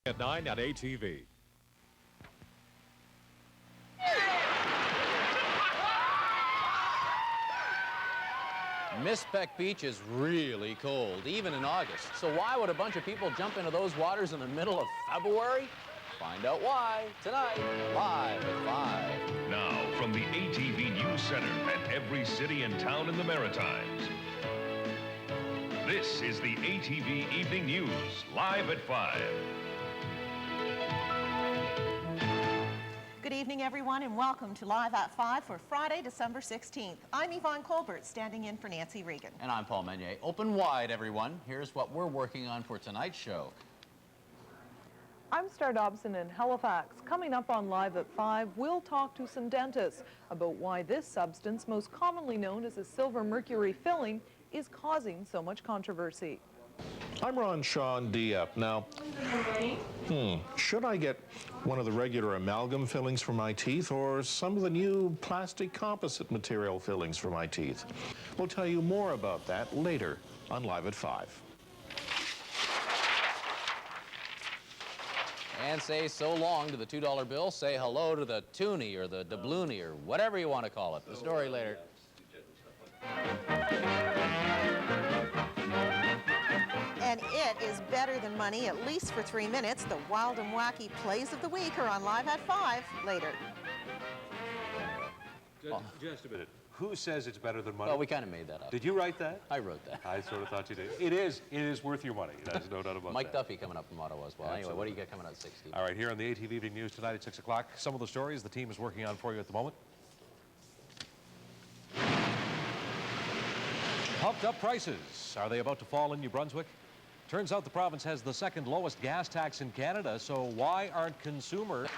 At 9 at ATV. Mispec Beach is really cold, even in August. So why would a bunch of people jump into those waters in the middle of February? Find out why tonight, live at 5. Now, from the ATV Newscentre and every city and town in the Maritimes, this is the ATV Evening News, live at 5. Good evening, everyone, and welcome to Live at 5 for Friday, December 16th. I'm Yvonne Colbert, standing in for Nancy Regan. And I'm Paul Meunier. Open wide, everyone. Here's what we're working on for tonight's show. I'm Star Dobson in Halifax. Coming up on Live at 5, we'll talk to some dentists about why this substance, most commonly known as a silver mercury filling, is causing so much controversy. I'm Ron Shawn, DF. Now, should I get one of the regular amalgam fillings for my teeth or some of the new plastic composite material fillings for my teeth? We'll tell you more about that later on Live at 5. And say so long to the $2 bill. Say hello to the toonie or the doubloony or whatever you want to call it. The story later. And it is better than money, at least for 3 minutes. The wild and wacky plays of the week are on Live at 5 later. Just a minute. Who says it's better than money? Well, we kind of made that up. Did you write that? I wrote that. I sort of thought you did. It is worth your money. There's no doubt about Mike that. Duffy coming up from Ottawa as well. Absolutely. Anyway, what do you got coming out at 60? All right, here on the ATV Evening News tonight at 6 o'clock, some of the stories the team is working on for you at the moment. Pumped up prices. Are they about to fall in New Brunswick? Turns out the province has the second lowest gas tax in Canada, so why aren't consumers...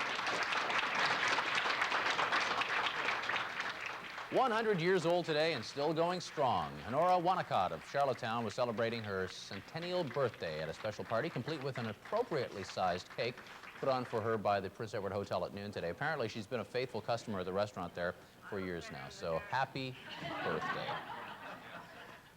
100 years old today and still going strong. Honora Wanacott of Charlottetown was celebrating her centennial birthday at a special party, complete with an appropriately sized cake put on for her by the Prince Edward Hotel at noon today. Apparently, she's been a faithful customer of the restaurant there for years now, so happy birthday.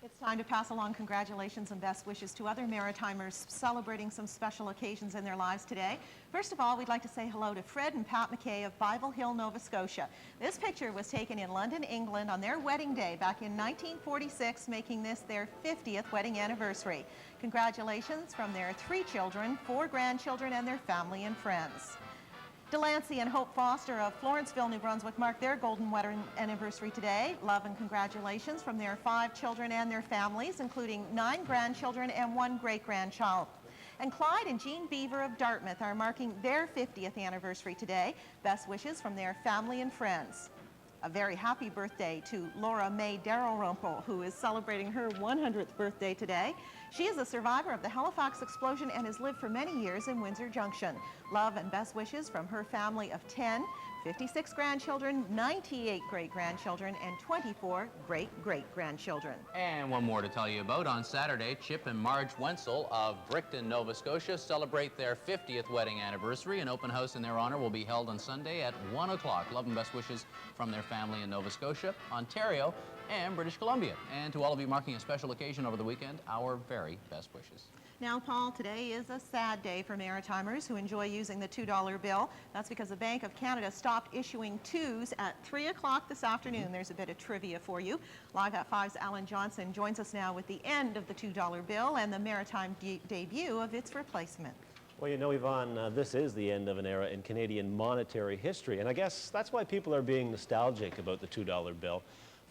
It's time to pass along congratulations and best wishes to other Maritimers celebrating some special occasions in their lives today. First of all, we'd like to say hello to Fred and Pat McKay of Bible Hill, Nova Scotia. This picture was taken in London, England on their wedding day back in 1946, making this their 50th wedding anniversary. Congratulations from their 3 children, 4 grandchildren, and their family and friends. Delancey and Hope Foster of Florenceville, New Brunswick marked their golden wedding anniversary today. Love and congratulations from their 5 children and their families, including 9 grandchildren and 1 great-grandchild. And Clyde and Jean Beaver of Dartmouth are marking their 50th anniversary today. Best wishes from their family and friends. A very happy birthday to Laura May Dalrymple, who is celebrating her 100th birthday today. She is a survivor of the Halifax explosion and has lived for many years in Windsor Junction. Love and best wishes from her family of 10, 56 grandchildren, 98 great-grandchildren, and 24 great-great-grandchildren. And one more to tell you about. On Saturday, Chip and Marge Wenzel of Brickton, Nova Scotia celebrate their 50th wedding anniversary. An open house in their honor will be held on Sunday at 1 o'clock. Love and best wishes from their family in Nova Scotia, Ontario, and British Columbia. And to all of you marking a special occasion over the weekend, our very best wishes. Now, Paul, today is a sad day for Maritimers who enjoy using the $2 bill. That's because the Bank of Canada stopped issuing 2s at 3 o'clock this afternoon. There's a bit of trivia for you. Live at 5's Alan Johnson joins us now with the end of the $2 bill and the Maritime debut of its replacement. Well, you know, Yvonne, this is the end of an era in Canadian monetary history, and I guess that's why people are being nostalgic about the $2 bill.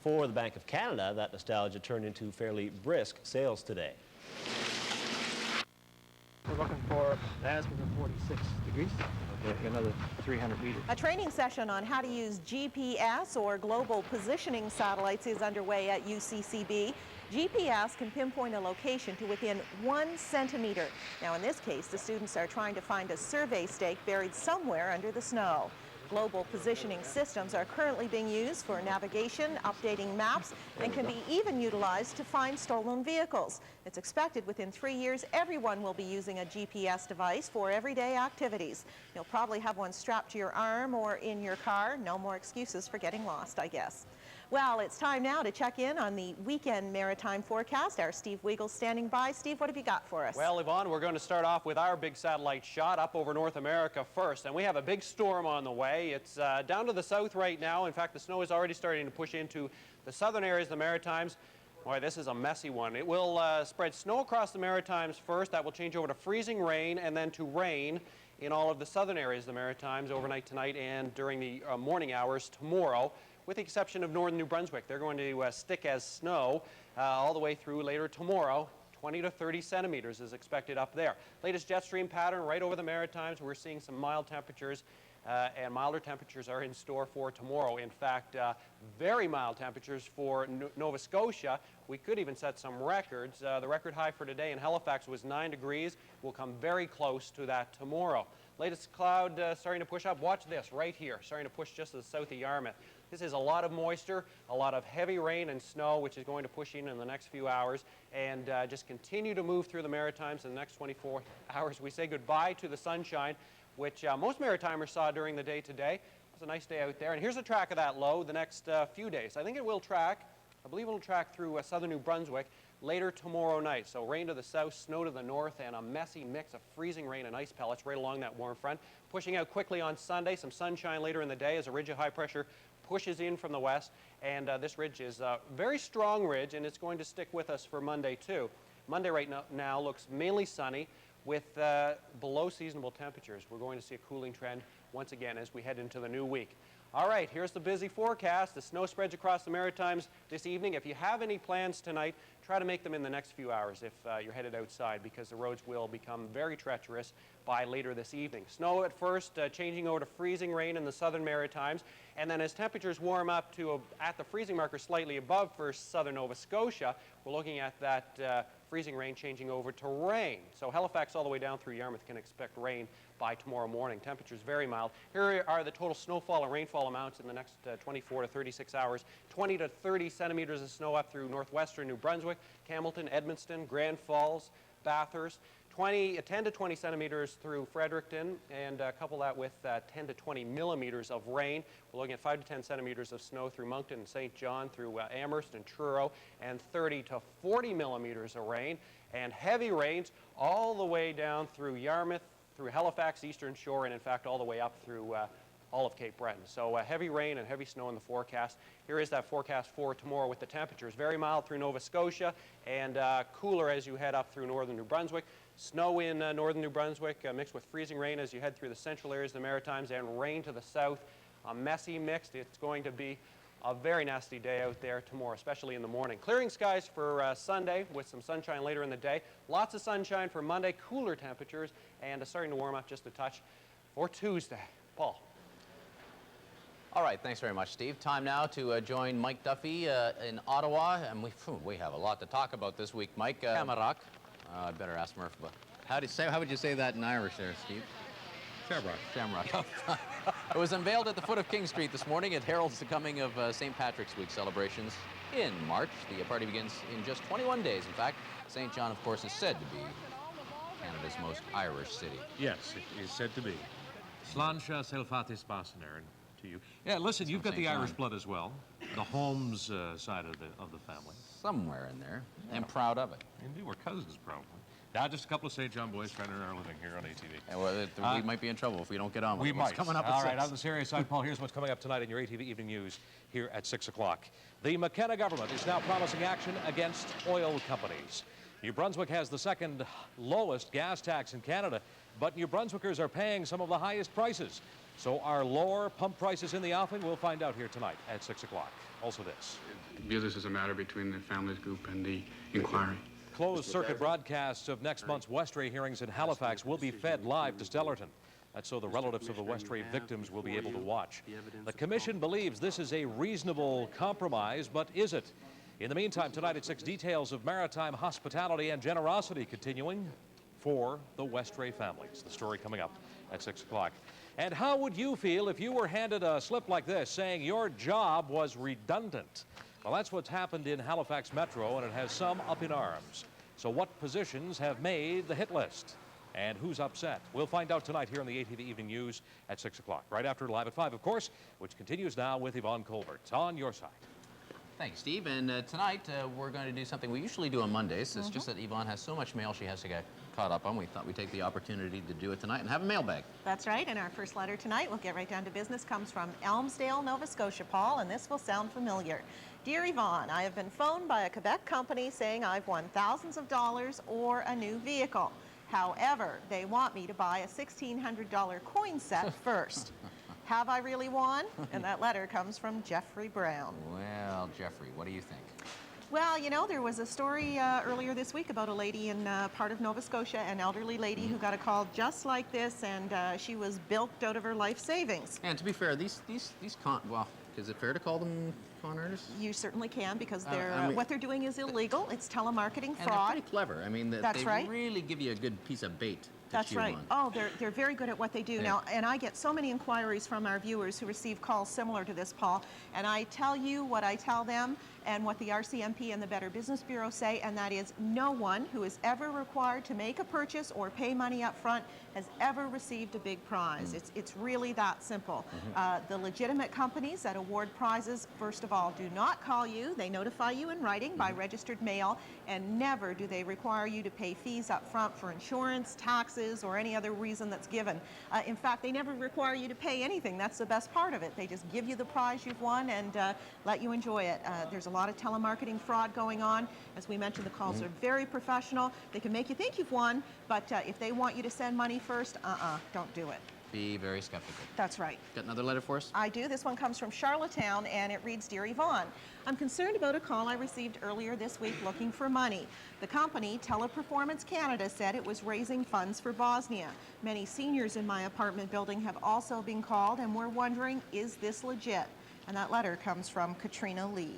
For the Bank of Canada, that nostalgia turned into fairly brisk sales today. We're looking for that's within 46 degrees. Okay, another 300 meters. A training session on how to use GPS or global positioning satellites is underway at UCCB. GPS can pinpoint a location to within 1 centimeter. Now, in this case, the students are trying to find a survey stake buried somewhere under the snow. Global positioning systems are currently being used for navigation, updating maps, and can be even utilized to find stolen vehicles. It's expected within 3 years everyone will be using a GPS device for everyday activities. You'll probably have one strapped to your arm or in your car. No more excuses for getting lost, I guess. Well, it's time now to check in on the weekend maritime forecast. Our Steve Weagle's standing by. Steve, what have you got for us? Well, Yvonne, we're going to start off with our big satellite shot up over North America first, and we have a big storm on the way. It's down to the south right now. In fact, the snow is already starting to push into the southern areas of the Maritimes. Boy, this is a messy one. It will spread snow across the Maritimes first. That will change over to freezing rain and then to rain in all of the southern areas of the Maritimes overnight tonight and during the morning hours tomorrow, with the exception of northern New Brunswick. They're going to stick as snow all the way through later tomorrow. 20 to 30 centimeters is expected up there. Latest jet stream pattern right over the Maritimes. We're seeing some mild temperatures, and milder temperatures are in store for tomorrow. In fact, very mild temperatures for Nova Scotia. We could even set some records. The record high for today in Halifax was 9 degrees. We'll come very close to that tomorrow. Latest cloud starting to push up. Watch this right here, starting to push just to the south of Yarmouth. This is a lot of moisture, a lot of heavy rain and snow, which is going to push in the next few hours, and just continue to move through the Maritimes in the next 24 hours. We say goodbye to the sunshine, which most Maritimers saw during the day today. It was a nice day out there. And here's a track of that low the next few days. I think it will track, I believe it will track through southern New Brunswick later tomorrow night. So rain to the south, snow to the north, and a messy mix of freezing rain and ice pellets right along that warm front. Pushing out quickly on Sunday, some sunshine later in the day as a ridge of high pressure pushes in from the west. And this ridge is a very strong ridge, and it's going to stick with us for Monday too. Monday right now looks mainly sunny with below seasonable temperatures. We're going to see a cooling trend once again as we head into the new week. All right, here's the busy forecast. The snow spreads across the Maritimes this evening. If you have any plans tonight, try to make them in the next few hours if you're headed outside, because the roads will become very treacherous by later this evening. Snow at first, changing over to freezing rain in the southern Maritimes, and then as temperatures warm up to at the freezing marker slightly above for southern Nova Scotia, we're looking at that freezing rain changing over to rain. So Halifax all the way down through Yarmouth can expect rain by tomorrow morning. Temperatures very mild. Here are the total snowfall and rainfall amounts in the next 24 to 36 hours. 20 to 30 centimeters of snow up through northwestern New Brunswick, Campbellton, Edmundston, Grand Falls, Bathurst. 10 to 20 centimeters through Fredericton, and couple that with 10 to 20 millimeters of rain. We're looking at 5 to 10 centimeters of snow through Moncton and St. John, through Amherst and Truro, and 30 to 40 millimeters of rain, and heavy rains all the way down through Yarmouth, through Halifax, Eastern Shore, and in fact all the way up through all of Cape Breton. So heavy rain and heavy snow in the forecast. Here is that forecast for tomorrow with the temperatures. Very mild through Nova Scotia and cooler as you head up through northern New Brunswick. Snow in northern New Brunswick mixed with freezing rain as you head through the central areas of the Maritimes, and rain to the south. A messy mix. It's going to be a very nasty day out there tomorrow, especially in the morning. Clearing skies for Sunday with some sunshine later in the day. Lots of sunshine for Monday, cooler temperatures, and starting to warm up just a touch for Tuesday. Paul. All right, thanks very much, Steve. Time now to join Mike Duffy in Ottawa, and we have a lot to talk about this week, Mike. Shamrock. I better ask Murph. But how would you say that in Irish there, Steve? Shamrock. Shamrock. It was unveiled at the foot of King Street this morning. It heralds the coming of St. Patrick's Week celebrations in March. The party begins in just 21 days. In fact, St. John, of course, is said to be Canada's most Irish city. Yes, it is said to be. Sláinte Selfatis Basaner to you. Yeah, listen, you've got the Irish blood as well. The Holmes side of the family. Somewhere in there. Yeah. And proud of it. Indeed, we're cousins, probably. Now, just a couple of St. John boys trying to earn our living here on ATV. Yeah, well, we might be in trouble if we don't get on with we what's might. coming up All at right, 6. on the serious side, Paul, here's what's coming up tonight in your ATV Evening News here at 6 o'clock. The McKenna government is now promising action against oil companies. New Brunswick has the second lowest gas tax in Canada, but New Brunswickers are paying some of the highest prices. So are lower pump prices in the offing? We'll find out here tonight at 6 o'clock. Also this. View this as a matter between the families group and the inquiry. Closed circuit broadcasts of next month's Westray hearings in Halifax will be fed live to Stellarton. That's so the relatives of the Westray victims will be able to watch. The Commission believes this is a reasonable compromise, but is it? In the meantime, tonight at 6, details of maritime hospitality and generosity continuing for the Westray families. The story coming up at 6 o'clock. And how would you feel if you were handed a slip like this saying your job was redundant? Well, that's what's happened in Halifax Metro, and it has some up in arms. So what positions have made the hit list? And who's upset? We'll find out tonight here on the ATV Evening News at 6 o'clock. Right after Live at 5, of course, which continues now with Yvonne Colbert. On your side. Thank you, Steve. And tonight we're going to do something we usually do on Mondays. It's just that Yvonne has so much mail she has to get caught up on. We thought we'd take the opportunity to do it tonight and have a mailbag. That's right, and our first letter tonight, we'll get right down to business, comes from Elmsdale, Nova Scotia, Paul, and this will sound familiar. Dear Yvonne, I have been phoned by a Quebec company saying I've won thousands of dollars or a new vehicle. However, they want me to buy a $1,600 coin set first. Have I really won? And that letter comes from Jeffrey Brown. Well, Jeffrey, what do you think? Well, you know, there was a story earlier this week about a lady in part of Nova Scotia, an elderly lady who got a call just like this, and she was bilked out of her life savings. And to be fair, these well, is it fair to call them con artists? You certainly can, because they're, I mean, what they're doing is illegal. It's telemarketing fraud. And they're pretty clever. I mean, That's they right. really give you a good piece of bait. That's right. Oh, they're very good at what they do. Yeah. Now, and I get so many inquiries from our viewers who receive calls similar to this, Paul, and I tell you what I tell them and what the RCMP and the Better Business Bureau say, and that is no one who is ever required to make a purchase or pay money up front has ever received a big prize. It's really that simple. The legitimate companies that award prizes, first of all, do not call you. They notify you in writing by registered mail, and never do they require you to pay fees up front for insurance, taxes, or any other reason that's given. In fact, they never require you to pay anything. That's the best part of it. They just give you the prize you've won and let you enjoy it. There's a lot of telemarketing fraud going on. As we mentioned, the calls are very professional. They can make you think you've won, but if they want you to send money first, don't do it. Be very skeptical. That's right. Got another letter for us? I do. This one comes from Charlottetown, and it reads, Dear Yvonne, I'm concerned about a call I received earlier this week looking for money. The company, Teleperformance Canada, said it was raising funds for Bosnia. Many seniors in my apartment building have also been called, and we're wondering, is this legit? And that letter comes from Katrina Lee.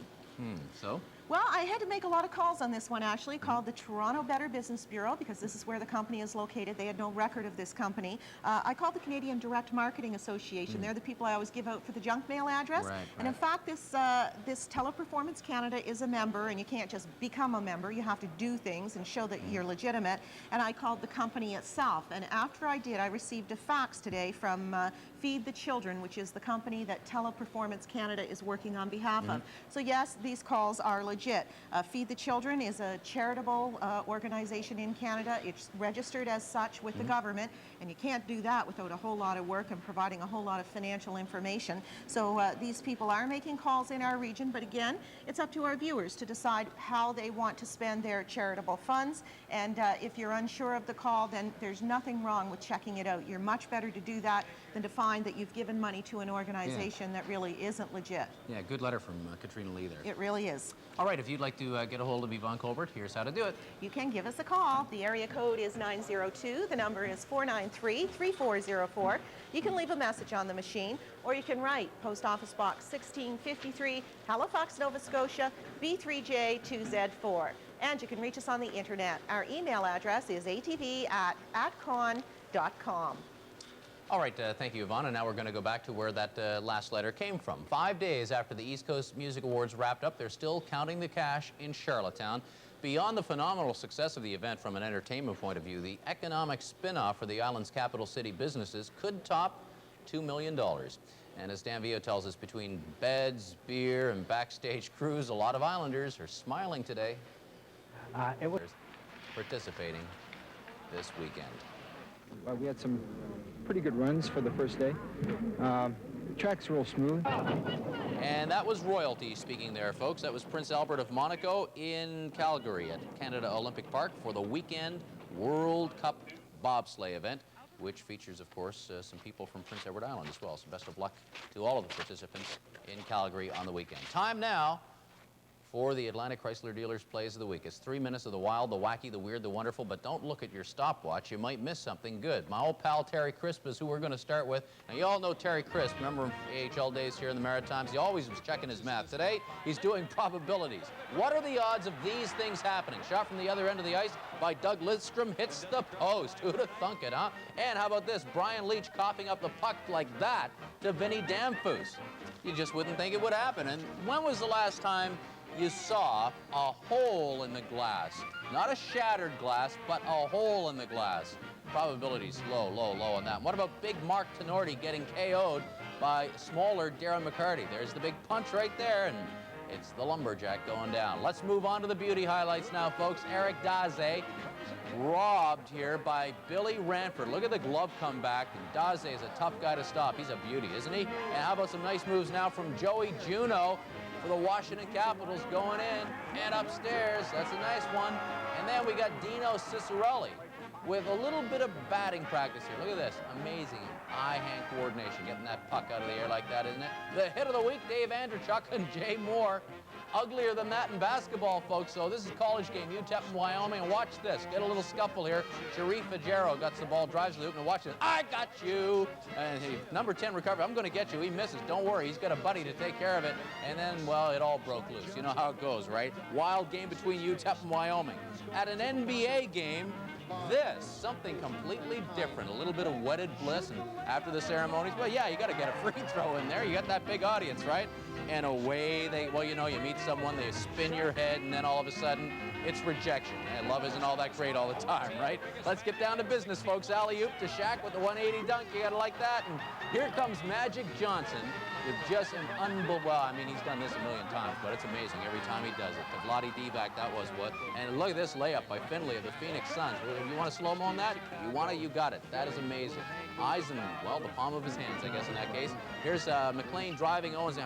So? Well, I had to make a lot of calls on this one, actually, called the Toronto Better Business Bureau, because this is where the company is located. They had no record of this company. I called the Canadian Direct Marketing Association. They're the people I always give out for the junk mail address. Right, and in fact, this Teleperformance Canada is a member, and you can't just become a member. You have to do things and show that you're legitimate. And I called the company itself. And after I did, I received a fax today from Feed the Children, which is the company that Teleperformance Canada is working on behalf of. So yes, these calls are legit. Feed the Children is a charitable organization in Canada. It's registered as such with the government, and you can't do that without a whole lot of work and providing a whole lot of financial information. So these people are making calls in our region, but again, it's up to our viewers to decide how they want to spend their charitable funds. And if you're unsure of the call, then there's nothing wrong with checking it out. You're much better to do that than to find that you've given money to an organization that really isn't legit. Yeah, good letter from Katrina Lee there. It really is. All right, if you'd like to get a hold of Yvonne Colbert, here's how to do it. You can give us a call. The area code is 902. The number is 493-3404. You can leave a message on the machine, or you can write Post Office Box 1653, Halifax, Nova Scotia, B3J2Z4. And you can reach us on the internet. Our email address is atv@atcon.com. All right, thank you, Yvonne. And now we're going to go back to where that last letter came from. 5 days after the East Coast Music Awards wrapped up, they're still counting the cash in Charlottetown. Beyond the phenomenal success of the event from an entertainment point of view, the economic spin-off for the island's capital city businesses could top $2 million. And as Dan Vio tells us, between beds, beer, and backstage crews, a lot of Islanders are smiling today. It was Participating this weekend. we had some pretty good runs for the first day. Track's real smooth. And that was royalty speaking there, folks. That was Prince Albert of Monaco in Calgary at Canada Olympic Park for the weekend World Cup bobsleigh event, which features, of course, some people from Prince Edward Island as well. So best of luck to all of the participants in Calgary on the weekend. Time now for the Atlantic Chrysler Dealers Plays of the Week. It's 3 minutes of the wild, the wacky, the weird, the wonderful, but don't look at your stopwatch. You might miss something good. My old pal Terry Crisp is who we're going to start with. Now, you all know Terry Crisp. Remember him from AHL days here in the Maritimes? He always was checking his math. Today, he's doing probabilities. What are the odds of these things happening? Shot from the other end of the ice by Doug Lidstrom hits the post. Who'd have thunk it, huh? And how about this? Brian Leach coughing up the puck like that to Vinny Damphus. You just wouldn't think it would happen. And when was the last time you saw a hole in the glass? Not a shattered glass, but a hole in the glass. Probabilities low, low, low on that. What about big Mark Tenorti getting KO'd by smaller Darren McCarty? There's the big punch right there, and It's the lumberjack going down. Let's move on to the beauty highlights now, folks. Eric Daze robbed here by Billy Ranford. Look at the glove comeback. And Daze is a tough guy to stop. He's a beauty, isn't he? And how about some nice moves now from Joey Juneau for the Washington Capitals, going in and upstairs. That's a nice one. And then we got Dino Cicerelli with a little bit of batting practice here. Look at this. Amazing eye-hand coordination, getting that puck out of the air like that, isn't it? The hit of the week, Dave Andrechuk and Jay Moore. Uglier than that in basketball, folks. So this is a college game, UTEP and Wyoming. And watch this. Get a little scuffle here. Sharif Fajero gets the ball, drives the hoop, and watch this. I got you. And he, number 10 recovery. I'm going to get you. He misses. Don't worry. He's got a buddy to take care of it. And then, well, it all broke loose. You know how it goes, right? Wild game between UTEP and Wyoming. At an NBA game, this, something completely different. A little bit of wedded bliss, and after the ceremonies, well, yeah, you got to get a free throw in there. You got that big audience, right? And away they, well, you know, you meet someone, they spin your head, and then all of a sudden, it's rejection. And love isn't all that great all the time, right? Let's get down to business, folks. Alley-oop to Shaq with the 180 dunk. You got to like that. And here comes Magic Johnson with just an unbelievable, well, I mean, he's done this a million times, but it's amazing every time he does it. To Vlade Divac, that was what. And look at this layup by Finley of the Phoenix Suns. You want to slow-mo on that? You want to, you got it. That is amazing. Eyes in, well, the palm of his hands, I guess, in that case. Here's McLean driving Owens.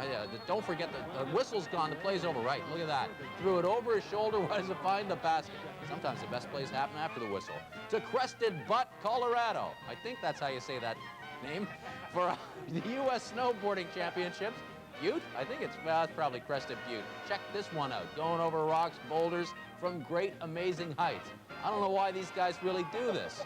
Don't forget the whistle's gone. The play's over. Right, look at that. Threw it over his shoulder. Why does it find the basket? Sometimes the best plays happen after the whistle. To Crested Butte, Colorado. I think that's how you say that name. For the U.S. Snowboarding Championships. Butte? I think it's, well, it's probably Crested Butte. Check this one out. Going over rocks, boulders from great, amazing heights. I don't know why these guys really do this.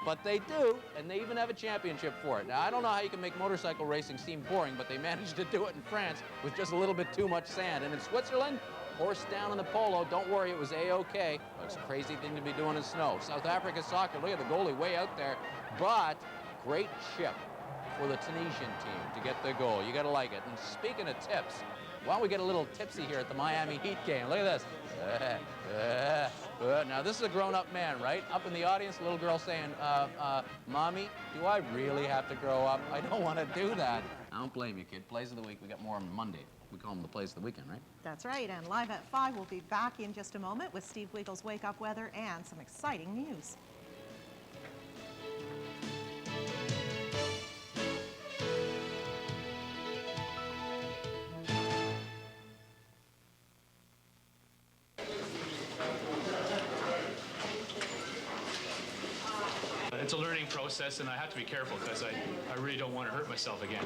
But they do, and they even have a championship for it. Now, I don't know how you can make motorcycle racing seem boring, but they managed to do it in France with just a little bit too much sand. And in Switzerland, horse down in the polo. Don't worry, it was A-OK. It's a crazy thing to be doing in snow. South Africa soccer, look at the goalie way out there. But great chip for the Tunisian team to get the goal. You got to like it. And speaking of tips, why don't we get a little tipsy here at the Miami Heat game? Look at this. Now, this is a grown-up man, right? Up in the audience, a little girl saying, Mommy, do I really have to grow up? I don't want to do that. I don't blame you, kid. Plays of the week, we got more on Monday. We call them the plays of the weekend, right? That's right, and live at 5, we'll be back in just a moment with Steve Wiegele's Wake Up Weather and some exciting news. It's a learning process, and I have to be careful because I really don't want to hurt myself again.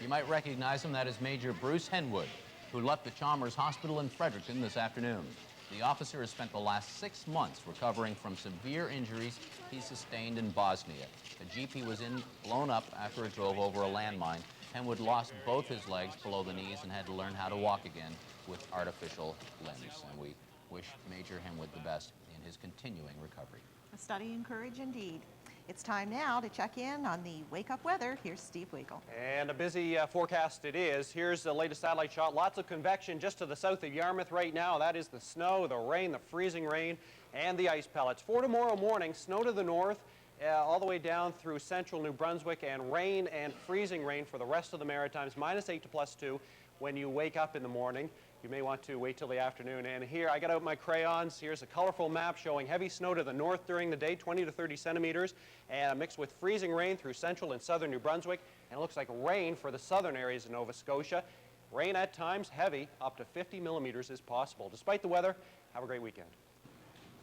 You might recognize him. That is Major Bruce Henwood, who left the Chalmers Hospital in Fredericton this afternoon. The officer has spent the last 6 months recovering from severe injuries he sustained in Bosnia. The GP was blown up after it drove over a landmine. Henwood lost both his legs below the knees and had to learn how to walk again with artificial limbs. And we wish Major Henwood the best in his continuing recovery. A study in courage indeed. It's time now to check in on the Wake Up Weather. Here's Steve Wiegele. And a busy forecast it is. Here's the latest satellite shot. Lots of convection just to the south of Yarmouth right now. That is the snow, the rain, the freezing rain, and the ice pellets. For tomorrow morning, snow to the north, all the way down through central New Brunswick, and rain and freezing rain for the rest of the Maritimes, -8 to +2 when you wake up in the morning. You may want to wait till the afternoon. And here, I got out my crayons. Here's a colorful map showing heavy snow to the north during the day, 20 to 30 centimeters, and mixed with freezing rain through central and southern New Brunswick. And it looks like rain for the southern areas of Nova Scotia. Rain at times heavy, up to 50 millimeters is possible. Despite the weather, have a great weekend.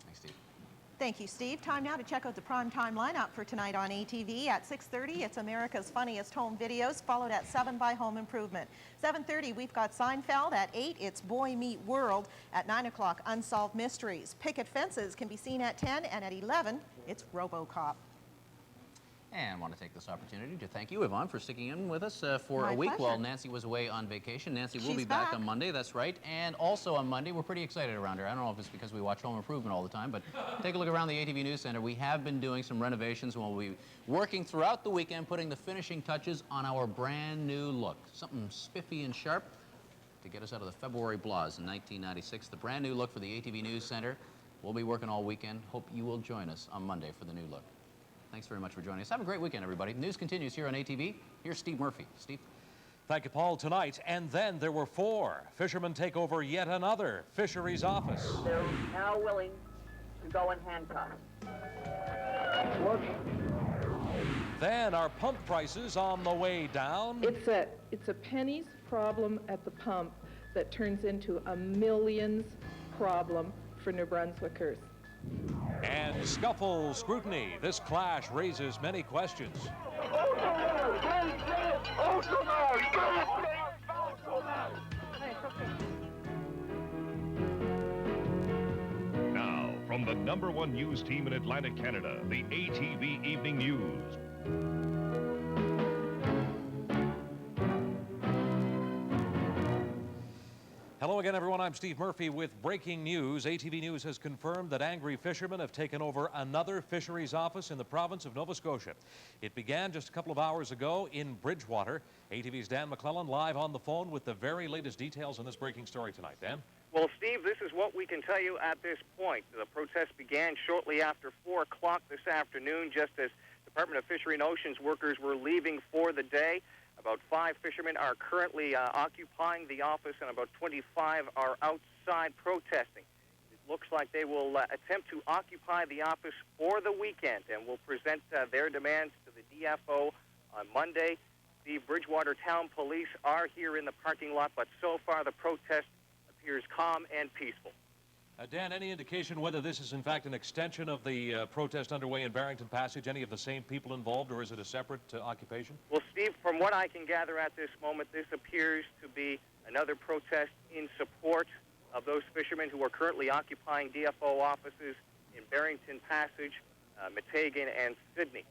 Thanks, Steve. Thank you, Steve. Time now to check out the primetime lineup for tonight on ATV. At 6:30, it's America's Funniest Home Videos, followed at 7 by Home Improvement. 7:30, we've got Seinfeld. At 8, it's Boy Meet World. At 9 o'clock, Unsolved Mysteries. Picket Fences can be seen at 10, and at 11, it's RoboCop. And I want to take this opportunity to thank you, Yvonne, for sticking in with us for My a week pleasure. while Nancy was away on vacation. Nancy will She's be back back. on Monday, that's right. And also on Monday, we're pretty excited around here. I don't know if it's because we watch Home Improvement all the time, but take a look around the ATV News Center. We have been doing some renovations, and we'll be working throughout the weekend, putting the finishing touches on our brand new look. Something spiffy and sharp to get us out of the February blahs in 1996. The brand new look for the ATV News Center. We'll be working all weekend. Hope you will join us on Monday for the new look. Thanks very much for joining us. Have a great weekend, everybody. News continues here on ATV. Here's Steve Murphy. Steve? Thank you, Paul. Tonight, and then there were 4. Fishermen take over yet another fisheries office. They're now willing to go in handcuffs. Then are pump prices on the way down? It's a pennies problem at the pump that turns into a millions problem for New Brunswickers. And scuffle scrutiny. This clash raises many questions. Now, from the #1 news team in Atlantic Canada, the ATV Evening News. Hello again, everyone. I'm Steve Murphy with breaking news. ATV News has confirmed that angry fishermen have taken over another fisheries office in the province of Nova Scotia. It began just a couple of hours ago in Bridgewater. ATV's Dan McClellan live on the phone with the very latest details on this breaking story tonight. Dan? Well, Steve, this is what we can tell you at this point. The protest began shortly after 4 o'clock this afternoon, just as Department of Fishery and Oceans workers were leaving for the day. About 5 fishermen are currently occupying the office, and about 25 are outside protesting. It looks like they will attempt to occupy the office for the weekend and will present their demands to the DFO on Monday. The Bridgewater Town Police are here in the parking lot, but so far the protest appears calm and peaceful. Dan, any indication whether this is in fact an extension of the protest underway in Barrington Passage? Any of the same people involved, or is it a separate occupation? Well, Steve, from what I can gather at this moment, this appears to be another protest in support of those fishermen who are currently occupying DFO offices in Barrington Passage, Meteghan, and Sydney.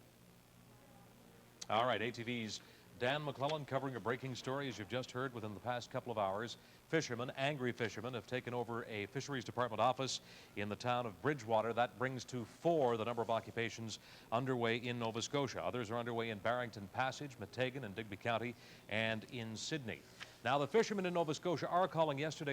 All right, ATV's Dan McClellan covering a breaking story, as you've just heard, within the past couple of hours. Fishermen, angry fishermen, have taken over a fisheries department office in the town of Bridgewater. That brings to 4 the number of occupations underway in Nova Scotia. Others are underway in Barrington Passage, Meteghan, and Digby County, and in Sydney. Now, the fishermen in Nova Scotia are calling yesterday's